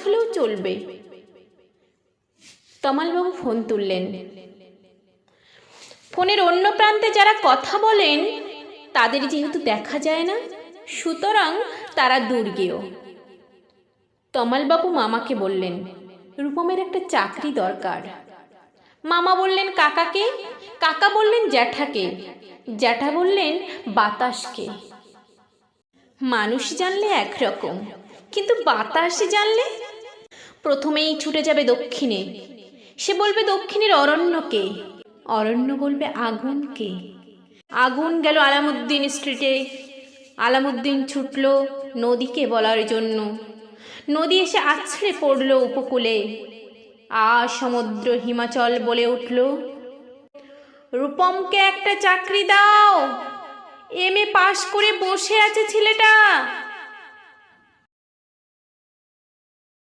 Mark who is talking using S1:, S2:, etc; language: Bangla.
S1: হলেও চলবে। তমালবাবু ফোন তুললেন। ফোনের অন্য প্রান্তে যারা কথা বলেন তাদের যেহেতু দেখা যায় না, সুতরাং তারা দুর্গেয়। তমালবাবু মামাকে বললেন, রূপমের একটা চাকরি দরকার। মামা বললেন কাকাকে, কাকা বললেন জ্যাঠাকে, জ্যাঠা বললেন বাতাসকে। মানুষ জানলে একরকম, কিন্তু বাতাস জানলে? প্রথমেই ছুটে যাবে দক্ষিণে। সে বলবে দক্ষিণের অরণ্যকে, অরণ্য বলবে আগুনকে। আগুন গেল আলামুদ্দিন স্ট্রিটে, আলামুদ্দিন ছুটল নদীকে বলার জন্য। নদী এসে আছড়ে পড়ল উপকূলে। সমুদ্র হিমাচল বলে উঠল, রূপমকে একটা চাকরি দাও, এমএ পাশ করে বসে আছে ছেলেটা।